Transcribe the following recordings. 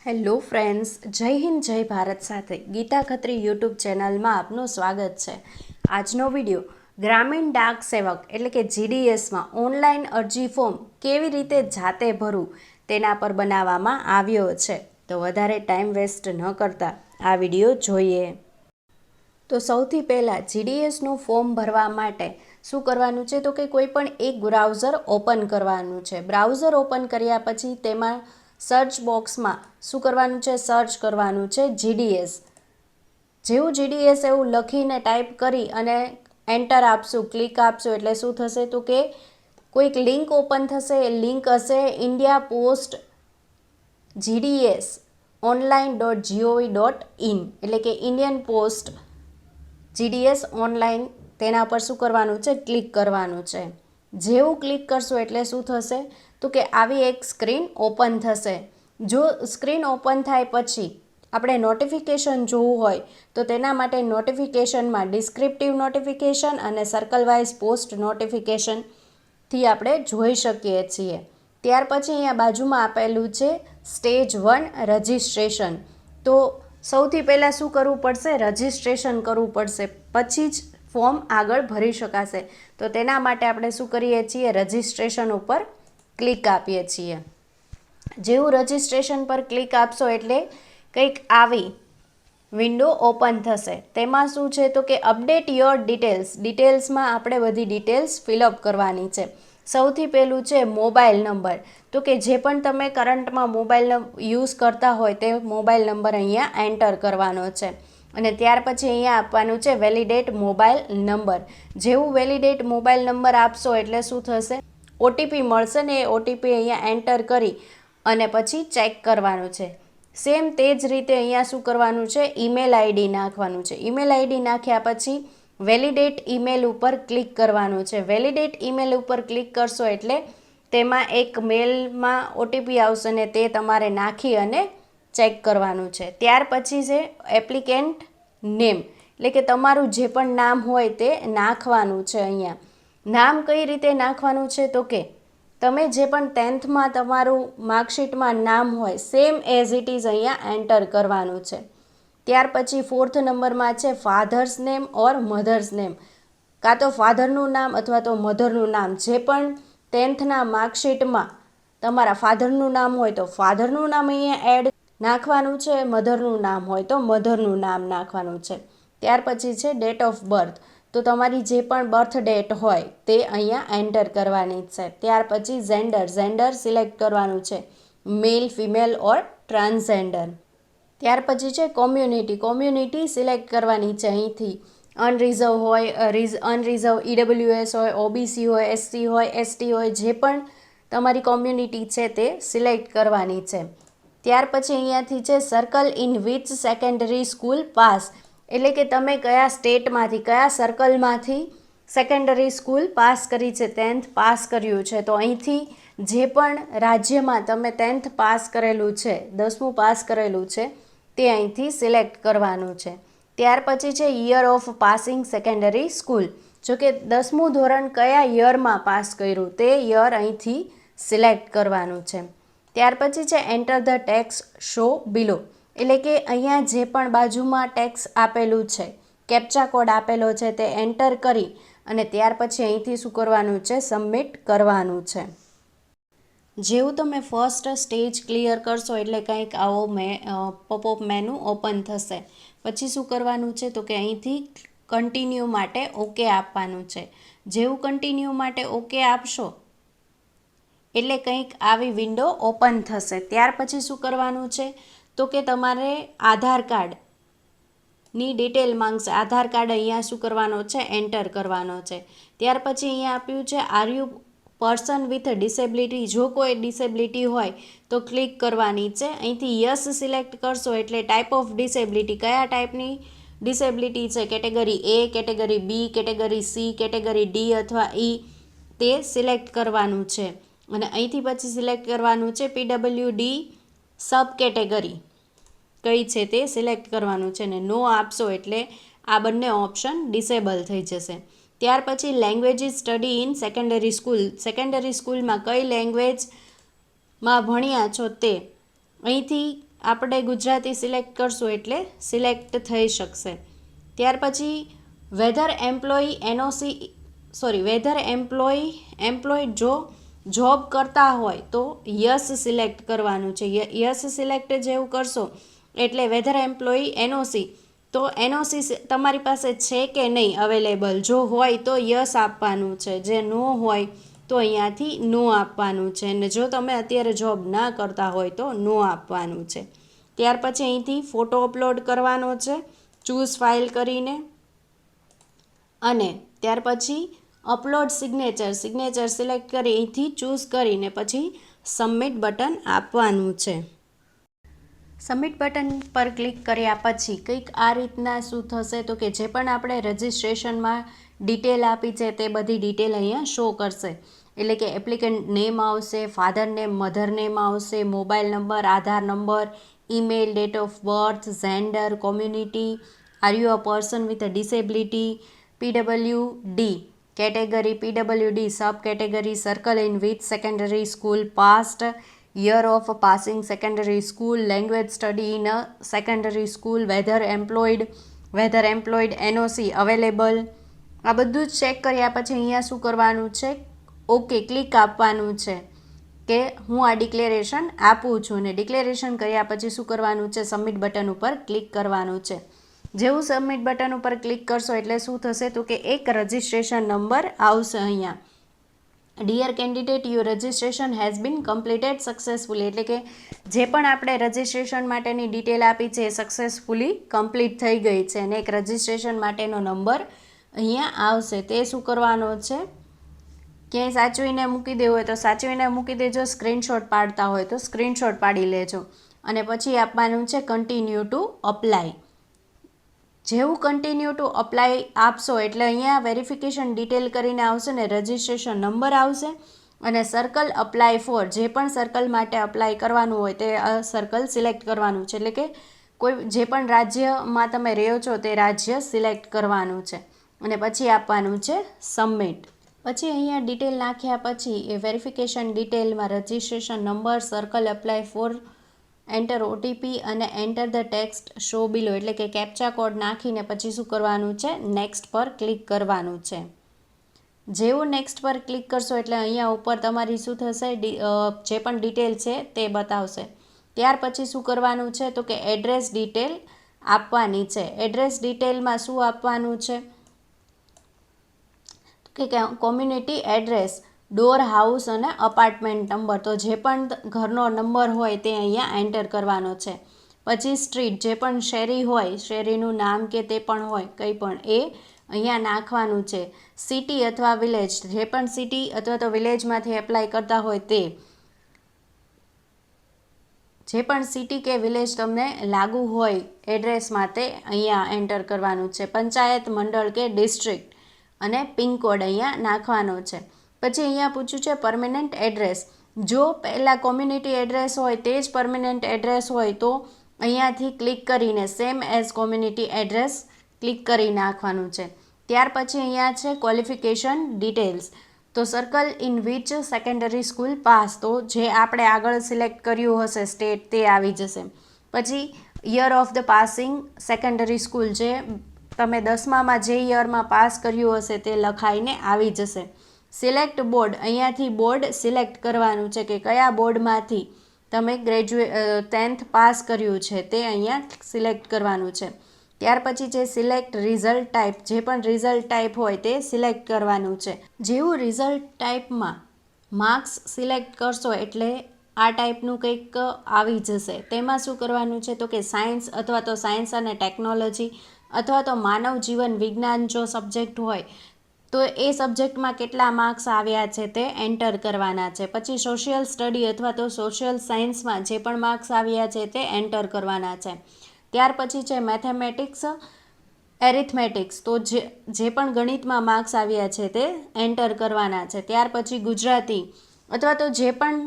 Hello friends, જય હિન્દ જય ભારત સાથે ગીતા ખત્રી યુટ્યુબ ચેનલમાં આપનું સ્વાગત છે. આજનો વિડીયો ગ્રામીણ ડાક સેવક એટલે કે જીડીએસમાં ઓનલાઈન અરજી ફોર્મ કેવી રીતે જાતે ભરવું તેના પર બનાવવામાં આવ્યો છે. તો વધારે ટાઈમ વેસ્ટ ન કરતા આ વિડીયો જોઈએ. તો સૌથી પહેલાં જીડીએસનું ફોર્મ ભરવા માટે શું કરવાનું છે તો કે કોઈ પણ એક બ્રાઉઝર ઓપન કરવાનું છે. બ્રાઉઝર ઓપન કર્યા પછી તેમાં સર્ચ બોક્સમાં શું કરવાનું છે, સર્ચ કરવાનું છે જીડીએસ. જેવું જીડીએસ એવું લખીને ટાઈપ કરી અને એન્ટર આપશું, ક્લિક આપશું એટલે શું થશે તો કે કોઈક લિંક ઓપન થશે. એ લિંક હશે ઇન્ડિયા પોસ્ટ જીડીએસ online.gov.in એટલે કે ઇન્ડિયન પોસ્ટ જીડીએસ ઓનલાઈન. તેના પર શું કરવાનું છે, ક્લિક કરવાનું છે. જેવું ક્લિક કરશો એટલે શું થશે તો કે આવી એક સ્ક્રીન ઓપન થશે. જો સ્ક્રીન ઓપન થાય પછી આપણે નોટિફિકેશન જોવું હોય તો તેના માટે નોટિફિકેશનમાં ડિસ્ક્રિપ્ટિવ નોટિફિકેશન અને સર્કલ વાઇઝ પોસ્ટ નોટિફિકેશનથી આપણે જોઈ શકીએ છીએ. ત્યાર પછી અહીંયા બાજુમાં આપેલું છે સ્ટેજ 1 રજિસ્ટ્રેશન. તો સૌથી પહેલાં શું કરવું પડશે, રજિસ્ટ્રેશન કરવું પડશે, પછી જ ફોર્મ આગળ ભરી શકાશે. તો તેના માટે આપણે શું કરીએ છીએ, રજિસ્ટ્રેશન ઉપર ક્લિક આપીએ છીએ. જેવું રજિસ્ટ્રેશન પર ક્લિક આપશો એટલે કંઈક આવી વિન્ડો ઓપન થશે. તેમાં શું છે તો કે અપડેટ યોર ડિટેલ્સમાં આપણે બધી ડિટેલ્સ ફિલઅપ કરવાની છે. સૌથી પહેલું છે મોબાઈલ નંબર. તો કે જે પણ તમે કરંટમાં મોબાઈલ યુઝ કરતા હોય તે મોબાઈલ નંબર અહીંયા એન્ટર કરવાનો છે. અને ત્યાર પછી અહીંયા આપવાનું છે વેલિડેટ મોબાઈલ નંબર. જેવું વેલિડેટ મોબાઈલ નંબર આપશો એટલે શું થશે, ઓટીપી મળશે ને એ ઓટીપી અહીંયા એન્ટર કરી અને પછી ચેક કરવાનું છે. સેમ તે જ રીતે અહીંયા શું કરવાનું છે, ઈમેલ આઈડી નાખવાનું છે. ઈમેલ આઈડી નાખ્યા પછી વેલિડેટ ઈમેલ ઉપર ક્લિક કરવાનું છે. વેલિડેટ ઈમેલ ઉપર ક્લિક કરશો એટલે તેમાં એક મેલમાં ઓટીપી આવશે ને તે તમારે નાખી અને ચેક કરવાનું છે. ત્યાર પછી છે એપ્લિકેન્ટ નેમ એટલે કે તમારું જે પણ નામ હોય તે નાખવાનું છે. અહીંયા નામ કઈ રીતે નાખવાનું છે તો કે તમે જે પણ 10thમાં તમારું માર્કશીટમાં નામ હોય સેમ એઝ ઇટ ઇઝ અહીંયા એન્ટર કરવાનું છે. ત્યાર પછી 4th નંબરમાં છે ફાધર્સ નેમ ઓર મધર્સ નેમ, કાં તો ફાધરનું નામ અથવા તો મધરનું નામ. જે પણ 10thના માર્કશીટમાં તમારા ફાધરનું નામ હોય તો ફાધરનું નામ અહીંયા એડ નાખવાનું છે, મધરનું નામ હોય તો મધરનું નામ નાખવાનું છે. ત્યાર પછી છે ડેટ ઓફ બર્થ. તો તમારી જે પણ બર્થ ડેટ હોય તે અહીંયા એન્ટર કરવાની છે. ત્યાર પછી જેન્ડર સિલેક્ટ કરવાનું છે, મેલ, ફિમેલ ઓર ટ્રાન્સજેન્ડર. ત્યાર પછી છે કોમ્યુનિટી સિલેક્ટ કરવાની છે. અહીંથી અનરિઝર્વ હોય, અનરિઝર્વ ઈડબ્લ્યુએસ હોય, ઓબીસી હોય, એસસી હોય, એસટી હોય, જે પણ તમારી કોમ્યુનિટી છે તે સિલેક્ટ કરવાની છે. ત્યાર પછી અહીંયાથી છે circle in which secondary school pass એટલે કે તમે કયા સ્ટેટમાંથી, કયા સર્કલમાંથી સેકન્ડરી સ્કૂલ પાસ કરી છે, 10th પાસ કર્યું છે. તો અહીંથી જે પણ રાજ્યમાં તમે 10th પાસ કરેલું છે, 10મું પાસ કરેલું છે તે અહીંથી સિલેક્ટ કરવાનું છે. ત્યાર પછી છે year of passing secondary school. જો કે 10મું ધોરણ કયા યરમાં પાસ કર્યું તે યર અહીંથી સિલેક્ટ કરવાનું છે. ત્યાર પછી છે enter the tax show below એટલે કે અહીંયા જે પણ બાજુમાં ટેક્સ આપેલું છે, કેપ્ચા કોડ આપેલો છે તે એન્ટર કરી અને ત્યાર પછી અહીંથી શું કરવાનું છે, સબમિટ કરવાનું છે. જેવું તમે ફર્સ્ટ સ્ટેજ ક્લિયર કરશો એટલે કંઈક આવો પોપઅપ મેનુ ઓપન થશે. પછી શું કરવાનું છે તો કે અહીંથી કન્ટિન્યુ માટે ઓકે આપવાનું છે. જેવું કન્ટિન્યુ માટે ઓકે આપશો એટલે કંઈક આવી વિન્ડો ઓપન થશે. ત્યાર પછી શું કરવાનું છે તો કે તમારે આધાર કાર્ડની ડિટેલ માંગશે. આધાર કાર્ડ અહીંયા શું કરવાનો છે, એન્ટર કરવાનો છે. ત્યાર પછી અહીંયા આપ્યું છે are you person with disability. જો કોઈ ડિસેબિલિટી હોય તો ક્લિક કરવાની છે. અહીંથી યસ સિલેક્ટ કરશો એટલે ટાઈપ ઓફ ડિસેબિલિટી, કયા ટાઈપની ડિસેબિલિટી છે, કેટેગરી એ, કેટેગરી બી, કેટેગરી સી, કેટેગરી ડી અથવા ઈ તે સિલેક્ટ કરવાનું છે. અને અહીંથી પછી સિલેક્ટ કરવાનું છે પીડબ્લ્યુડી સબ કેટેગરી કઈ છે તે સિલેક્ટ કરવાનું છે. ને નો આપશો એટલે આ બંને ઓપ્શન ડિસેબલ થઈ જશે. ત્યાર પછી languages study in secondary school. Secondary સ્કૂલમાં કઈ લેંગ્વેજમાં ભણ્યા છો તે અહીંથી આપણે ગુજરાતી સિલેક્ટ કરશું એટલે સિલેક્ટ થઈ શકશે. ત્યાર પછી વેધર એમ્પ્લોય જો જોબ કરતા હોય તો યસ સિલેક્ટ કરવાનું છે. યસ સિલેક્ટ જેવું કરશો એટલે વેધર એમ્પ્લોય એનઓસી, તો એનઓસી તમારી પાસે છે કે નહીં અવેલેબલ, જો હોય તો યસ આપવાનું છે, જે નો હોય તો અહીંયાથી નો આપવાનું છે, અને જો તમે અત્યારે જોબ ના કરતા હોય તો નો આપવાનું છે. ત્યાર પછી અહીંથી ફોટો અપલોડ કરવાનો છે ચૂઝ ફાઇલ કરીને, અને ત્યાર પછી અપલોડ સિગ્નેચર સિલેક્ટ કરી અહીંથી ચૂઝ કરીને પછી સબમિટ બટન આપવાનું છે. સબમિટ બટન પર ક્લિક કર્યા પછી કંઈક આ રીતના શું થશે તો કે જે પણ આપણે રજિસ્ટ્રેશનમાં ડિટેલ આપી છે તે બધી ડિટેલ અહીંયા શો કરશે. એટલે કે એપ્લિકન્ટ નેમ આવશે, ફાધર નેમ, મધર નેમ આવશે, mobile number, Aadhaar number, email, date of birth, gender, community, are you a person with a disability, PWD category, PWD sub category, circle in which secondary school passed, year of passing secondary school, language study in a secondary school, whether employed, NOC available. આ બધું જ check કર્યા પછી અહીંયા શું કરવાનું છે, okay click આપવાનું છે કે હું આ ડિક્લેરેશન આપું છું, અને ડિક્લેરેશન કર્યા પછી શું કરવાનું છે, સબમિટ બટન ઉપર ક્લિક કરવાનું છે. જેવું સબમિટ બટન ઉપર ક્લિક કરશો એટલે શું થશે તો કે એક રજિસ્ટ્રેશન નંબર આવશે અહીંયા, dear candidate you registration has been completed successfully, એટલે કે જે પણ આપણે રજિસ્ટ્રેશન માટેની ડિટેલ આપી છે એ સક્સેસફુલી કમ્પ્લીટ થઈ ગઈ છે, અને એક રજિસ્ટ્રેશન માટેનો નંબર અહીંયા આવશે. તે શું કરવાનો છે, ક્યાંય સાચવીને મૂકી દેવું હોય તો સાચવીને મૂકી દેજો, સ્ક્રીનશોટ પાડતા હોય તો સ્ક્રીનશોટ પાડી લેજો, અને પછી આપવાનું છે કન્ટિન્યુ ટુ અપ્લાય. જેવું કન્ટિન્યુ ટુ અપ્લાય આપશો એટલે અહીંયા વેરિફિકેશન ડિટેલ કરીને આવશે ને રજિસ્ટ્રેશન નંબર આવશે, અને સર્કલ અપ્લાય ફોર, જે પણ સર્કલ માટે અપ્લાય કરવાનું હોય તે સર્કલ સિલેક્ટ કરવાનું છે, એટલે કે કોઈ જે પણ રાજ્યમાં તમે રહ્યો છો તે રાજ્ય સિલેક્ટ કરવાનું છે, અને પછી આપવાનું છે સબમિટ. પછી અહીંયા ડિટેલ નાખ્યા પછી એ વેરિફિકેશન ડિટેલમાં registration number, circle apply for, enter OTP અને enter the text show below, એટલે કે કેપ્ચા કોડ નાખીને પછી શું કરવાનું છે, નેક્સ્ટ પર ક્લિક કરવાનું છે. જેવું નેક્સ્ટ પર ક્લિક કરશો એટલે અહીંયા ઉપર તમારી શું થશે, જે પણ ડિટેલ છે તે બતાવશે. ત્યાર પછી શું કરવાનું છે તો કે એડ્રેસ ડિટેલ આપવાની છે. એડ્રેસ ડિટેલમાં શું આપવાનું છે કે કોમ્યુનિટી એડ્રેસ, ડોર, હાઉસ અને અપાર્ટમેન્ટ નંબર, તો જે પણ ઘરનો નંબર હોય તે અહીંયા એન્ટર કરવાનો છે. પછી સ્ટ્રીટ, જે પણ શેરી હોય, શેરીનું નામ કે તે પણ હોય કંઈ પણ એ અહીંયા નાખવાનું છે. સિટી અથવા વિલેજ, જે પણ સિટી અથવા તો વિલેજમાંથી એપ્લાય કરતા હોય તે, જે પણ સિટી કે વિલેજ તમને લાગુ હોય એડ્રેસમાં તે અહીંયા એન્ટર કરવાનું છે. પંચાયત, મંડળ કે ડિસ્ટ્રિક્ટ અને પિનકોડ અહીંયા નાખવાનો છે. પછી અહીંયા પૂછ્યું છે પરમેનન્ટ એડ્રેસ, જો પહેલાં કોમ્યુનિટી એડ્રેસ હોય તે જ પરમેનન્ટ એડ્રેસ હોય તો અહીંયાથી ક્લિક કરીને same as community address click કરી નાખવાનું છે. ત્યાર પછી અહીંયા છે ક્વોલિફિકેશન ડિટેલ્સ, તો circle in which secondary school pass, તો જે આપણે આગળ સિલેક્ટ કર્યું હશે સ્ટેટ તે આવી જશે. પછી year of the passing secondary school, જે તમે 10મામાં જે યરમાં પાસ કર્યું હશે તે લખાઈને આવી જશે. સિલેક્ટ બોર્ડ, અહીંયાથી બોર્ડ સિલેક્ટ કરવાનું છે કે કયા બોર્ડમાંથી તમે 10th પાસ કર્યું છે તે અહીંયા સિલેક્ટ કરવાનું છે. ત્યાર પછી છે સિલેક્ટ રિઝલ્ટ ટાઈપ, જે પણ રિઝલ્ટ ટાઈપ હોય તે સિલેક્ટ કરવાનું છે. જેવું રિઝલ્ટ ટાઈપમાં માર્ક્સ સિલેક્ટ કરશો એટલે આ ટાઈપનું કંઈક આવી જશે. તેમાં શું કરવાનું છે તો કે સાયન્સ અથવા તો સાયન્સ અને ટેકનોલોજી અથવા તો માનવ જીવન વિજ્ઞાન જો સબ્જેક્ટ હોય તો એ સબ્જેક્ટમાં કેટલા માર્ક્સ આવ્યા છે તે એન્ટર કરવાના છે. પછી સોશિયલ સ્ટડી અથવા તો સોશિયલ સાયન્સમાં જે પણ માર્ક્સ આવ્યા છે તે એન્ટર કરવાના છે. ત્યાર પછી છે મેથેમેટિક્સ, એરિથમેટિક્સ, તો જે પણ ગણિતમાં માર્ક્સ આવ્યા છે તે એન્ટર કરવાના છે. ત્યાર પછી ગુજરાતી અથવા તો જે પણ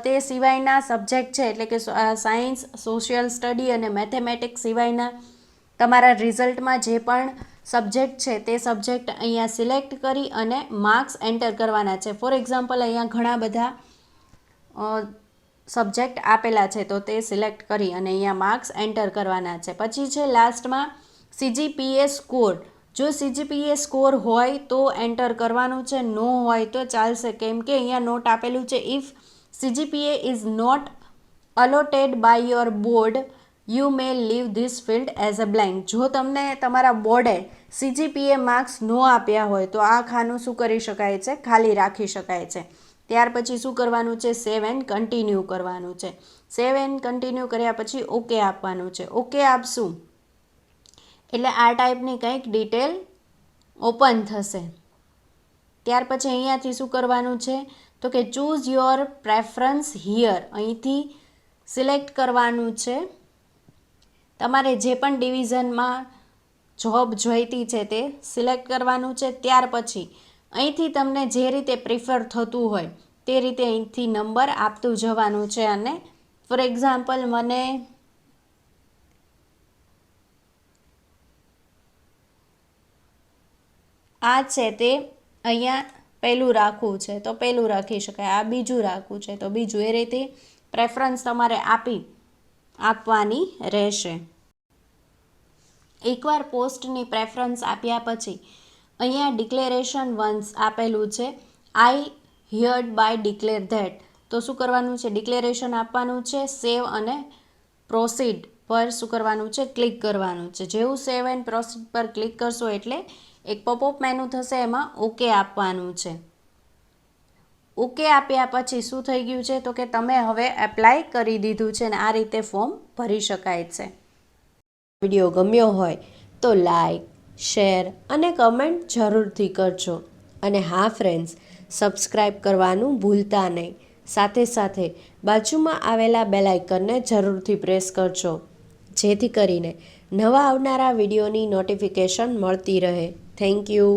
તે સિવાયના સબ્જેક્ટ છે, એટલે કે સાયન્સ, સોશિયલ સ્ટડી અને મેથેમેટિક્સ સિવાયના તમારા રિઝલ્ટમાં જે પણ સબ્જેક્ટ છે તે સબ્જેક્ટ અહીંયા સિલેક્ટ કરી અને માર્ક્સ એન્ટર કરવાના છે. ફોર એક્ઝામ્પલ અહીંયા ઘણા બધા સબ્જેક્ટ આપેલા છે તો તે સિલેક્ટ કરી અને અહીંયા માર્ક્સ એન્ટર કરવાના છે. પછી છે લાસ્ટમાં CGPA સ્કોર. જો CGPA સ્કોર હોય તો એન્ટર કરવાનું છે, નો હોય તો ચાલશે, કેમ કે અહીંયા નોટ આપેલું છે if CGPA is not allotted by your board you may leave this field as a blank. જો તમને તમારા બોર્ડે CGPA માર્ક્સ ન આપ્યા હોય તો આ ખાનું શું કરી શકાય છે, ખાલી રાખી શકાય છે. ત્યાર પછી શું કરવાનું છે, સેવ એન્ડ કન્ટિન્યુ કરવાનું છે. સેવ એન્ડ કન્ટિન્યુ કર્યા પછી ઓકે આપવાનું છે. ઓકે આપશું એટલે આ ટાઈપની કંઈક ડિટેલ ઓપન થશે. ત્યાર પછી અહીંયાથી શું કરવાનું છે તો કે ચૂઝ યોર પ્રેફરન્સ હિયર. અહીંથી સિલેક્ટ કરવાનું છે તમારે જે પણ ડિવિઝનમાં જોબ જોઈતી છે તે સિલેક્ટ કરવાનું છે. ત્યાર પછી અહીંથી તમને જે રીતે પ્રિફર થતું હોય તે રીતે અહીંથી નંબર આપતું જવાનું છે. અને ફોર એક્ઝામ્પલ મને આ છે તે અહીંયા પહેલું રાખવું છે તો પહેલું રાખી શકાય, આ બીજું રાખવું છે તો બીજું, એ રીતે પ્રેફરન્સ તમારે આપવાની રહેશે. એકવાર પોસ્ટની પ્રેફરન્સ આપ્યા પછી અહીંયા ડિક્લેરેશન વન્સ આપેલું છે, આઈ હિયર્ડ બાય ડિક્લેર ધેટ. તો શું કરવાનું છે, ડિક્લેરેશન આપવાનું છે. સેવ અને પ્રોસીડ પર શું કરવાનું છે, ક્લિક કરવાનું છે. જેવું સેવ એન્ડ પ્રોસીડ પર ક્લિક કરશો એટલે એક પોપઅપ મેનુ થશે, એમાં ઓકે આપવાનું છે. ઓકે આપ્યા પછી શું થઈ ગયું છે તો કે તમે હવે એપ્લાય કરી દીધું છે અને આ રીતે ફોર્મ ભરી શકાય છે. વિડીયો ગમ્યો હોય તો લાઈક, શેર અને કમેન્ટ જરૂરથી કરજો. અને હા ફ્રેન્ડ્સ, સબસ્ક્રાઈબ કરવાનું ભૂલતા નહીં. સાથે સાથે બાજુમાં આવેલા બેલ આઇકનને જરૂરથી પ્રેસ કરજો, જેથી કરીને નવા આવનારા વિડીયોની નોટિફિકેશન મળતી રહે. Thank you.